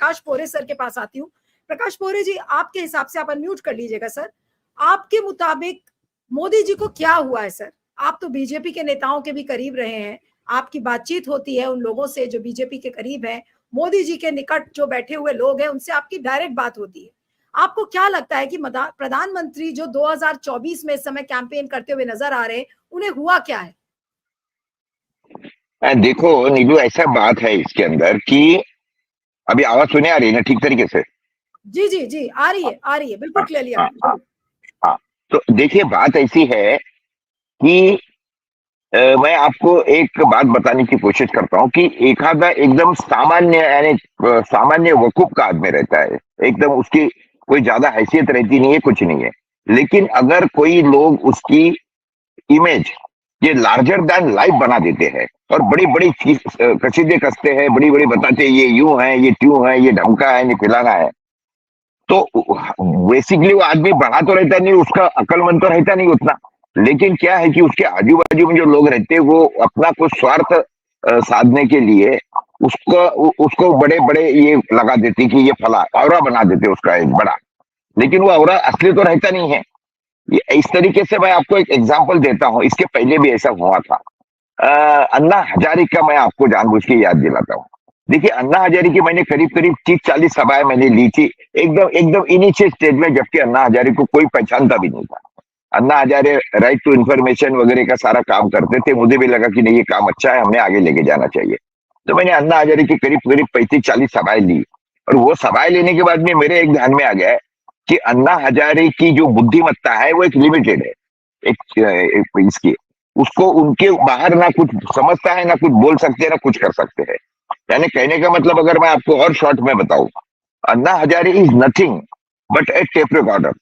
प्रकाश पोरे सर के पास आती हूँ। प्रकाश पोरे जी, आपके हिसाब से, आप अनम्यूट कर लीजिएगा सर, आपके मुताबिक मोदी जी को क्या हुआ है सर? आप तो बीजेपी के नेताओं के भी करीब रहे हैं, आपकी बातचीत होती है उन लोगों से जो बीजेपी के करीब हैं, मोदी जी के निकट जो बैठे हुए लोग हैं उनसे आपकी डायरेक्ट बात होती है। आपको क्या लगता है कि प्रधानमंत्री जो 2024 में इस समय कैंपेन करते हुए नजर आ रहे हैं, उन्हें हुआ क्या है? देखो नीलू, ऐसा बात है इसके अंदर कि अभी आवाज सुने आ रही है ना ठीक तरीके से? जी जी जी, आ रही है, बिल्कुल क्लियरली आ हाँ रही है। हाँ हाँ। तो देखिए, बात ऐसी है कि मैं आपको एक बात बताने की कोशिश करता हूँ कि एक आधा एकदम सामान्य, यानी सामान्य वकूफ का आदमी रहता है, एकदम उसकी कोई ज्यादा हैसियत रहती नहीं है, कुछ नहीं है, लेकिन अगर कोई लोग उसकी इमेज ये लार्जर देन लाइफ बना देते हैं और बड़ी बड़ी कसीदे कसते हैं, बड़ी बड़ी बताते हैं ये यूं है, ये त्यों है, ये ढमका है, ये फैलाना है, तो बेसिकली वो आदमी बड़ा तो रहता नहीं, उसका अक्लमंद तो रहता नहीं उतना, लेकिन क्या है कि उसके आजू बाजू में जो लोग रहते हैं वो अपना कुछ स्वार्थ साधने के लिए उसको बड़े बड़े ये लगा देते कि ये फला औरा बना देते उसका एक बड़ा, लेकिन वो औरा असली तो रहता नहीं है। ये इस तरीके से मैं आपको एक एग्जांपल देता हूँ, इसके पहले भी ऐसा हुआ था। अन्ना हजारे का मैं आपको जानबूझ के याद दिलाता हूँ। देखिए, अन्ना हजारे की मैंने करीब करीब 30-40 सभाएं मैंने ली थी, एकदम एकदम इनिशियल स्टेज में, जबकि अन्ना हजारे को कोई पहचानता भी नहीं था। Anna Hazare right to information वगैरह का सारा काम करते थे, मुझे भी लगा कि नहीं ये काम अच्छा है, हमें आगे लेके जाना चाहिए, तो मैंने अन्ना हजारे की करीब करीब 35-40 सभाएं ली। और वो सभाएं लेने के बाद में मेरे एक ध्यान में आ गया कि अन्ना हजारे की जो बुद्धिमत्ता है वो एक लिमिटेड है, एक इसकी, उसको उनके बाहर ना कुछ समझता है, ना कुछ बोल सकते हैं, ना कुछ कर सकते हैं। यानी कहने का मतलब, अगर मैं आपको और शॉर्ट में बताऊं, Anna Hazare is nothing but a tape recorder.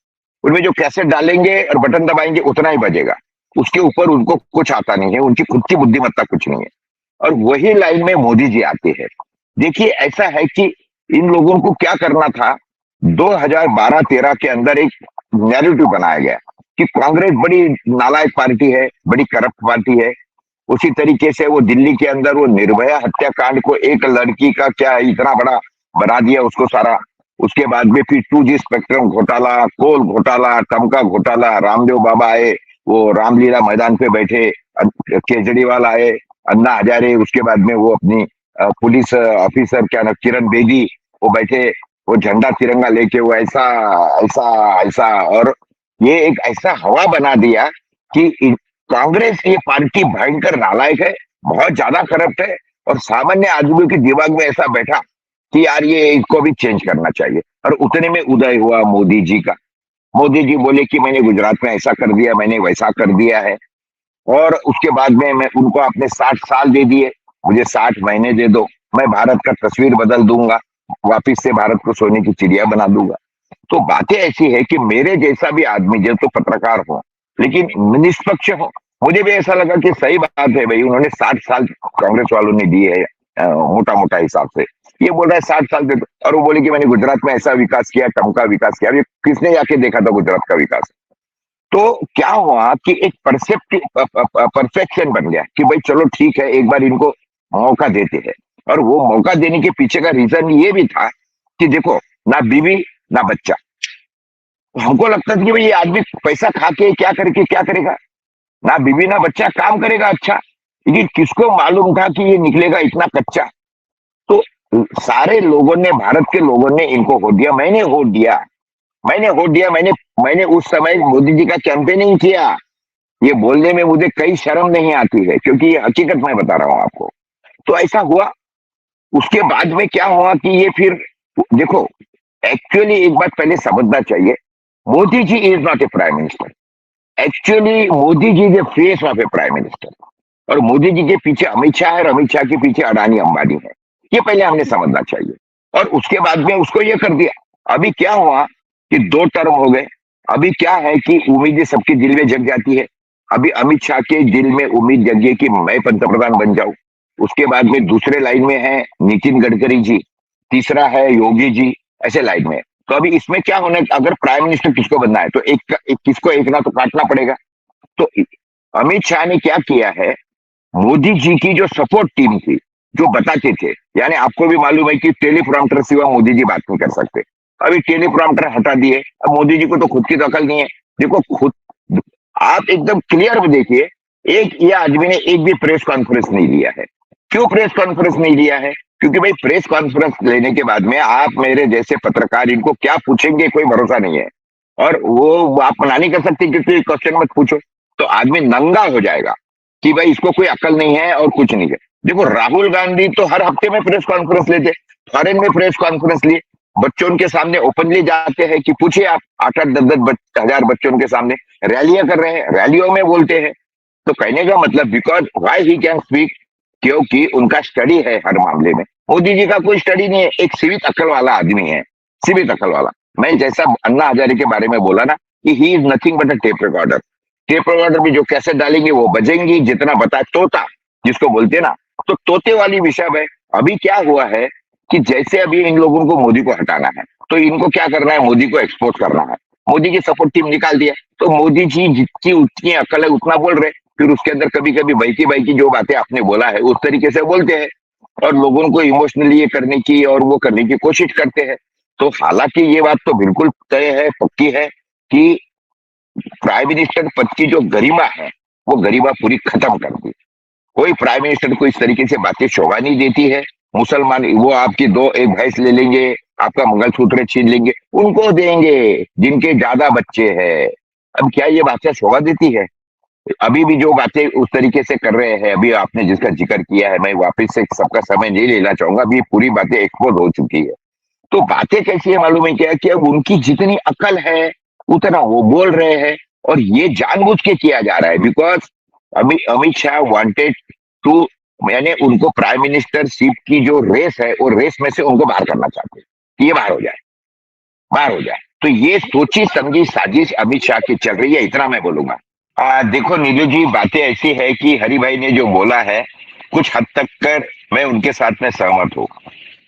उनमें जो कैसेट डालेंगे और बटन दबाएंगे उतना ही बजेगा, उसके ऊपर उनको कुछ आता नहीं है, उनकी खुद की बुद्धिमत्ता कुछ नहीं है। और वही लाइन में मोदी जी आते हैं। देखिए, ऐसा है कि इन लोगों को क्या करना था, 2012-13 के अंदर एक नैरेटिव बनाया गया कि कांग्रेस बड़ी नालायक पार्टी है, बड़ी करप्ट पार्टी है। उसी तरीके से वो दिल्ली के अंदर वो निर्भया हत्याकांड को एक लड़की का क्या इतना बड़ा बना दिया उसको सारा। उसके बाद में फिर 2G स्पेक्ट्रम घोटाला, कोल घोटाला, टमका घोटाला, रामदेव बाबा आए, वो रामलीला मैदान पे बैठे, केजरीवाल आए, अन्ना हजारे, उसके बाद में वो अपनी पुलिस ऑफिसर क्या ना किरण बेदी, वो बैठे, वो झंडा तिरंगा लेके, वो ऐसा ऐसा ऐसा, और ये एक ऐसा हवा बना दिया कि कांग्रेस ये पार्टी भयंकर नालायक है, बहुत ज्यादा करप्ट है, और सामान्य आदमियों के दिमाग में ऐसा बैठा कि यार ये इसको भी चेंज करना चाहिए। और उतने में उदय हुआ मोदी जी का। मोदी जी बोले कि मैंने गुजरात में ऐसा कर दिया, मैंने वैसा कर दिया है, और उसके बाद में मैं उनको अपने 60 साल दे दिए, मुझे 60 महीने दे दो, मैं भारत का तस्वीर बदल दूंगा, वापिस से भारत को सोने की चिड़िया बना दूंगा। तो बातें ऐसी है कि मेरे जैसा भी आदमी, जो तो पत्रकार हो लेकिन निष्पक्ष हो, मुझे भी ऐसा लगा कि सही बात है भाई, उन्होंने 60 साल कांग्रेस वालों ने दिए है मोटा मोटा हिसाब से, ये बोल रहा है 60 साल दे दो, और वो बोले कि मैंने गुजरात में ऐसा विकास किया, टमका विकास किया। ये किसने जाके देखा था गुजरात का विकास? तो क्या हुआ कि एक परफेक्शन बन गया कि भाई चलो ठीक है, एक बार इनको मौका देते हैं। और वो मौका देने के पीछे का रीजन ये भी था कि देखो, ना बीवी ना बच्चा, हमको लगता था कि भाई ये आदमी पैसा खा के क्या करके क्या करेगा, ना बीवी ना बच्चा, काम करेगा अच्छा, लेकिन किसको मालूम था कि ये निकलेगा इतना कच्चा। तो सारे लोगों ने, भारत के लोगों ने इनको वोट दिया, मैंने वोट दिया, मैंने वोट दिया, मैंने उस समय मोदी जी का कैंपेनिंग किया। ये बोलने में मुझे कई शर्म नहीं आती है, क्योंकि ये हकीकत मैं बता रहा हूं आपको। तो ऐसा हुआ। उसके बाद में क्या हुआ कि ये फिर देखो, एक्चुअली एक बात पहले समझना चाहिए, Modi ji is not a prime minister. Actually Modi ji is a face of a prime minister, और मोदी जी के पीछे अमित शाह है, और अमित शाह के पीछे अडानी अंबानी है। ये पहले हमने समझना चाहिए। और उसके बाद में उसको ये कर दिया। अभी क्या हुआ कि 2 टर्म हो गए। अभी क्या है कि उम्मीदें सबके दिल में जग जाती है। अभी अमित शाह के दिल में उम्मीद जगी कि मैं पंतप्रधान बन जाऊं। उसके बाद में दूसरे लाइन में है नितिन गडकरी जी, तीसरा है योगी जी, ऐसे लाइन में। तो अभी इसमें क्या होना है, अगर प्राइम मिनिस्टर किसको बनना है तो किसको एक ना तो काटना पड़ेगा। तो अमित शाह ने क्या किया है, मोदी जी की जो सपोर्ट टीम थी जो बताते थे। यानी आपको भी मालूम है कि टेलीप्रॉम्प्टर सिवा मोदी जी बात नहीं कर सकते। अभी टेलीप्रॉम्प्टर हटा दिए, अब मोदी जी को तो खुद की तो अकल नहीं है। देखो खुद आप एकदम क्लियर में देखिए, एक ये आदमी ने एक भी प्रेस कॉन्फ्रेंस नहीं लिया है। क्यों प्रेस कॉन्फ्रेंस नहीं लिया है? क्योंकि भाई प्रेस कॉन्फ्रेंस लेने के बाद में आप मेरे जैसे पत्रकार इनको क्या पूछेंगे कोई भरोसा नहीं है। और वो आप मना नहीं कर सकते कि क्वेश्चन मत पूछो, तो आदमी नंगा हो जाएगा कि भाई इसको कोई अकल नहीं है और कुछ नहीं है। देखो राहुल गांधी तो हर हफ्ते में प्रेस कॉन्फ्रेंस लेते, फॉरेन में प्रेस कॉन्फ्रेंस लिए, बच्चों के सामने ओपनली जाते हैं कि पूछिए आप, 8-8 10-10 हजार बच्चों के सामने रैलियां कर रहे हैं, रैलियों में बोलते हैं। तो कहने का मतलब because why he can speak, क्योंकि उनका स्टडी है हर मामले में। मोदी जी का कोई स्टडी नहीं है, एक सीमित अकल वाला आदमी है, सीमित अकल वाला। मैं जैसा अन्ना हजारे के बारे में बोला ना कि ही is nothing but a tape recorder. Tape recorder में जो कैसे डालेंगे वो बजेंगी, जितना बताए तोता जिसको बोलते हैं ना, तो तोते वाली विषय है। अभी क्या हुआ है कि जैसे अभी इन लोगों को मोदी को हटाना है, तो इनको क्या करना है, मोदी को एक्सपोज करना है। मोदी की सपोर्ट टीम निकाल दिया, तो मोदी जी जितनी उतनी अकल है उतना बोल रहे, फिर उसके अंदर कभी कभी बहकी बहकी जो बातें आपने बोला है उस तरीके से बोलते हैं और लोगों को इमोशनली ये करने की और वो करने की कोशिश करते हैं। तो हालांकि ये बात तो बिल्कुल तय है, पक्की है कि प्राइम मिनिस्टर पद की जो गरिमा है वो गरिमा पूरी खत्म कर दी। कोई प्राइम मिनिस्टर को इस तरीके से बातें शोभा नहीं देती है। मुसलमान वो आपकी दो एक भैंस ले लेंगे, आपका मंगलसूत्र छीन लेंगे, उनको देंगे जिनके ज्यादा बच्चे हैं। अब क्या ये बातें शोभा देती है? अभी भी जो बातें उस तरीके से कर रहे हैं, अभी आपने जिसका जिक्र किया है, मैं वापस से सबका समय नहीं लेना चाहूंगा, अभी पूरी बातें एक्सपोज हो चुकी है। तो बातें कैसी है मालूम है क्या, कि अब उनकी जितनी अकल है उतना वो बोल रहे हैं और ये जानबूझ के किया जा रहा है। बिकॉज अभी अमित शाह वांटेड टू, यानी उनको प्राइम मिनिस्टर सीट की जो रेस है वो रेस में से उनको बाहर करना चाहते हैं कि ये बाहर हो जाए, बाहर हो जाए। तो ये सोची समझी साजिश अमित शाह की चल रही है, इतना मैं बोलूंगा। देखो नीलू जी, बातें ऐसी है कि हरि भाई ने जो बोला है कुछ हद तक कर मैं उनके साथ में सहमत हूँ,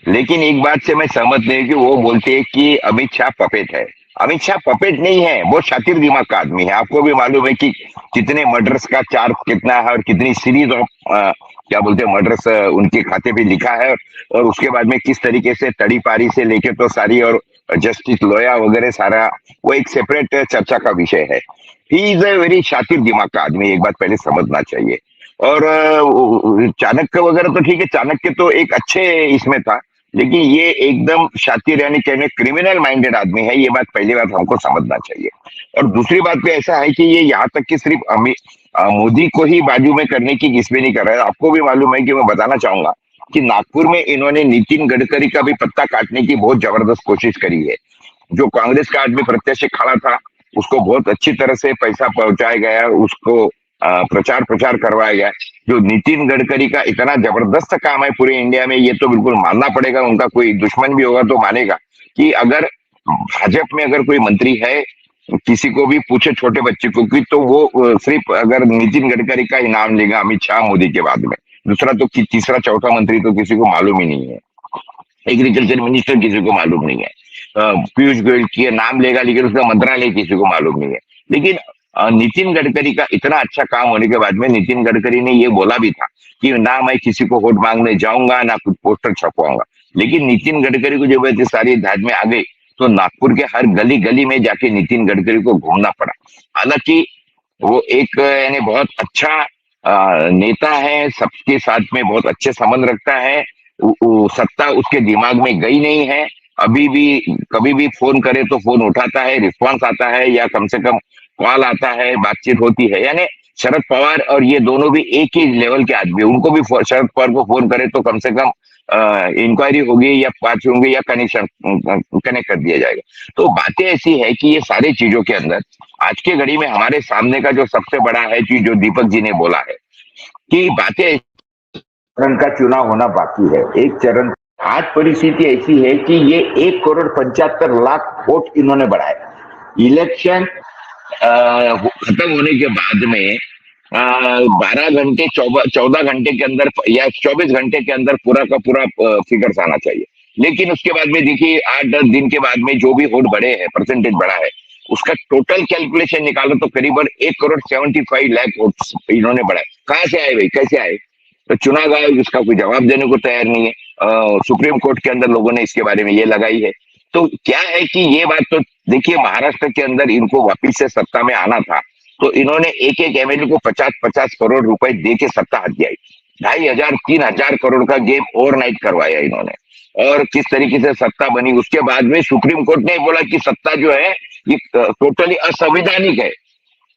लेकिन एक बात से मैं सहमत नहीं कि वो बोलते हैं कि अमित शाह पपेट है। अमित शाह पपेट नहीं है, बहुत शातिर दिमाग का आदमी है। आपको भी मालूम है कि कितने मर्डर्स का चार्ज कितना है और कितनी सीरीज ऑफ क्या बोलते हैं मर्डर्स उनके खाते पे लिखा है, और उसके बाद में किस तरीके से तड़ी पारी से लेके तो सारी, और जस्टिस लोया वगैरह सारा, वो एक सेपरेट चर्चा का विषय है। ही इज ए वेरी शातिर दिमाग का आदमी, एक बात पहले समझना चाहिए। और चाणक्य वगैरह तो ठीक है, चाणक्य तो एक अच्छे इसमें था, लेकिन ये एकदम शातिर यानी कहने क्रिमिनल माइंडेड आदमी है, ये बात पहली बात हमको समझना चाहिए। और दूसरी बात पे ऐसा है कि ये यहाँ तक कि सिर्फ मोदी को ही बाजू में करने की इसमें नहीं कर रहा है। आपको भी मालूम है कि मैं बताना चाहूंगा कि नागपुर में इन्होंने नितिन गडकरी का भी पत्ता काटने की बहुत जबरदस्त कोशिश करी है। जो कांग्रेस का आदमी प्रत्याशी खड़ा था उसको बहुत अच्छी तरह से पैसा पहुंचाया गया, उसको प्रचार प्रचार करवाया गया। जो नितिन गडकरी का इतना जबरदस्त काम है पूरे इंडिया में, ये तो बिल्कुल मानना पड़ेगा। उनका कोई दुश्मन भी होगा तो मानेगा कि अगर भाजपा में अगर कोई मंत्री है, किसी को भी पूछे छोटे बच्चे को कि, तो वो सिर्फ अगर नितिन गडकरी का ही नाम लेगा अमित शाह मोदी के बाद में। दूसरा तो तीसरा चौथा मंत्री तो किसी को मालूम ही नहीं है। एग्रीकल्चर मिनिस्टर किसी को मालूम नहीं है। पीयूष गोयल की नाम लेगा लेकिन उसका मंत्रालय किसी को मालूम नहीं है। लेकिन नितिन गडकरी का इतना अच्छा काम होने के बाद में नितिन गडकरी ने ये बोला भी था कि ना मैं किसी को वोट मांगने जाऊंगा ना कुछ पोस्टर छपवाऊंगा। लेकिन नितिन गडकरी को जब ऐसी सारी धाज में आ गई तो नागपुर के हर गली गली में जाके नितिन गडकरी को घूमना पड़ा। हालांकि वो एक यानी बहुत अच्छा नेता है, सबके साथ में बहुत अच्छे संबंध रखता है। सत्ता उसके दिमाग में गई नहीं है। अभी भी कभी भी फोन करे तो फोन उठाता है, रिस्पांस आता है, या कम से कम कॉल आता है, बातचीत होती है। यानी शरद पवार और ये दोनों भी एक ही लेवल के आदमी, उनको भी शरद पवार को फोन करे तो कम से कम इंक्वायरी होगी या बात होंगे या कनेक्शन कनेक्ट कर दिया जाएगा। तो बातें ऐसी है कि ये सारी चीजों के अंदर आज के घड़ी में हमारे सामने का जो सबसे बड़ा है चीज, जो दीपक जी ने बोला है कि बातें चरण का चुनाव होना बाकी है, एक चरण। आज परिस्थिति ऐसी है कि ये 1,75,00,000 वोट इन्होंने बढ़ाए। इलेक्शन खत्म होने के बाद में 12 घंटे 14 घंटे के अंदर या 24 घंटे के अंदर पूरा का पूरा फिगर्स आना चाहिए। लेकिन उसके बाद में देखिए 8-10 दिन के बाद में जो भी वोट बढ़े हैं, परसेंटेज बढ़ा है, उसका टोटल कैलकुलेशन निकालो तो करीबन 1,75,00,000 वोट इन्होंने बढ़ाए। कहाँ से आए भाई, कैसे आए? तो चुनाव आयोग इसका कोई जवाब देने को तैयार नहीं है। सुप्रीम कोर्ट के अंदर लोगों ने इसके बारे में ये लगाई है। तो क्या है कि ये बात तो देखिए, महाराष्ट्र के अंदर इनको वापिस से सत्ता में आना था, तो इन्होंने एक एक एमएलए को 50-50 करोड़ रुपए दे के सत्ता हथियाई। 2,500-3,000 करोड़ का गेम ओवरनाइट करवाया इन्होंने, और किस तरीके से सत्ता बनी। उसके बाद में सुप्रीम कोर्ट ने बोला कि सत्ता जो है ये टोटली असंवैधानिक है।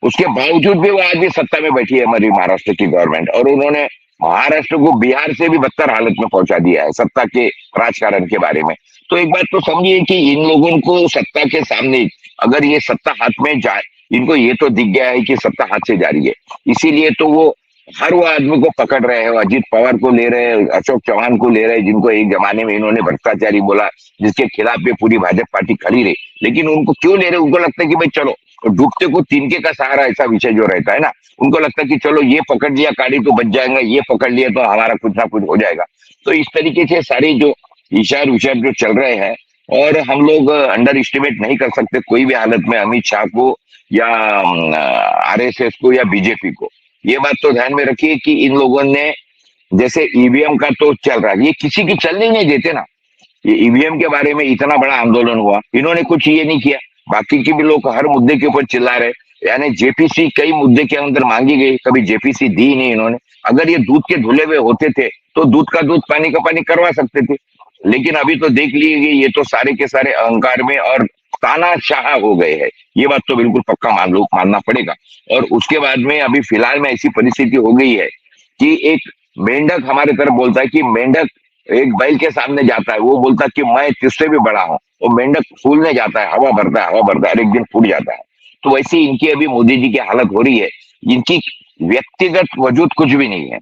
उसके बावजूद भी वो आज भी सत्ता में बैठी है हमारी महाराष्ट्र की गवर्नमेंट, और उन्होंने महाराष्ट्र को बिहार से भी बदतर हालत में पहुंचा दिया है सत्ता के राजकारण के बारे में। तो एक बात तो समझिए कि इन लोगों को सत्ता के सामने अगर ये सत्ता हाथ में जाए, इनको ये तो दिख गया है कि सत्ता हाथ से जा रही है, इसीलिए तो वो हर वो आदमी को पकड़ रहे हैं। अजीत पवार को ले रहे हैं, अशोक चौहान को ले रहे हैं, जिनको एक जमाने में इन्होंने भ्रष्टाचारी बोला, जिसके खिलाफ भी पूरी भाजपा पार्टी खड़ी रही। लेकिन उनको क्यों ले रहे? उनको लगता है कि भाई चलो, डूबते को तिनके का सहारा, ऐसा विषय जो रहता है ना, उनको लगता है कि चलो ये पकड़ लिया गाड़ी तो बच जाएगा, ये पकड़ लिया तो हमारा कुछ ना कुछ हो जाएगा। तो इस तरीके से सारे जो इशार उशार जो चल रहे हैं, और हम लोग अंडर एस्टिमेट नहीं कर सकते कोई भी हालत में अमित शाह को या आरएसएस को या बीजेपी को। ये बात तो ध्यान में रखिए कि इन लोगों ने, जैसे ईवीएम का तो चल रहा है, ये किसी की चलने नहीं देते ना। ये ईवीएम के बारे में इतना बड़ा आंदोलन हुआ, इन्होंने कुछ ये नहीं किया। बाकी के भी लोग हर मुद्दे के ऊपर चिल्ला रहे, यानी जेपीसी कई मुद्दे के अंदर मांगी गई, कभी जेपीसी दी नहीं इन्होंने। अगर ये दूध के धुले हुए होते थे तो दूध का दूध पानी का पानी करवा सकते थे, लेकिन अभी तो देख लिए ये तो सारे के सारे अहंकार में और तानाशाह हो गए हैं। ये बात तो बिल्कुल पक्का मानना पड़ेगा। और उसके बाद में अभी फिलहाल में ऐसी परिस्थिति हो गई है कि एक मेंढक हमारे तरफ बोलता है कि मेंढक एक बैल के सामने जाता है, वो बोलता है कि मैं तुझसे भी बड़ा हूं। वो मेंढक फूलने जाता है, हवा भरता है, और एक दिन फूट जाता है। तो वैसे इनकी अभी मोदी जी की हालत हो रही है। इनकी व्यक्तिगत वजूद कुछ भी नहीं है।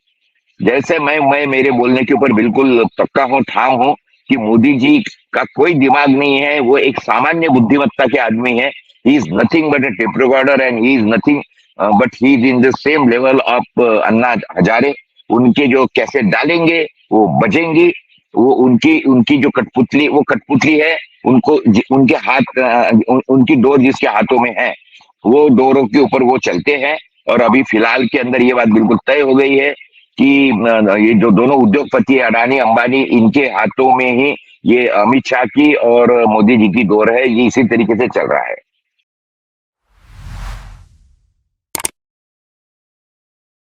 जैसे मैं मेरे बोलने के ऊपर बिल्कुल पक्का हूँ, ठाम हूँ कि मोदी जी का कोई दिमाग नहीं है, वो एक सामान्य बुद्धिमत्ता के आदमी है। He is nothing but a tape recorder, and he is nothing but he is in the same level of Anna Hazare. उनके जो कैसे डालेंगे वो बजेंगी, वो उनकी उनकी जो कठपुतली, वो कठपुतली है। उनको उनके हाथ उनकी डोर जिसके हाथों में है, वो डोरों के ऊपर वो चलते हैं। और अभी फिलहाल के अंदर ये बात बिल्कुल तय हो गई है कि ये जो दोनों उद्योगपति अडानी अंबानी, इनके हाथों में ही ये अमित शाह की और मोदी जी की डोर है। ये इसी तरीके से चल रहा है।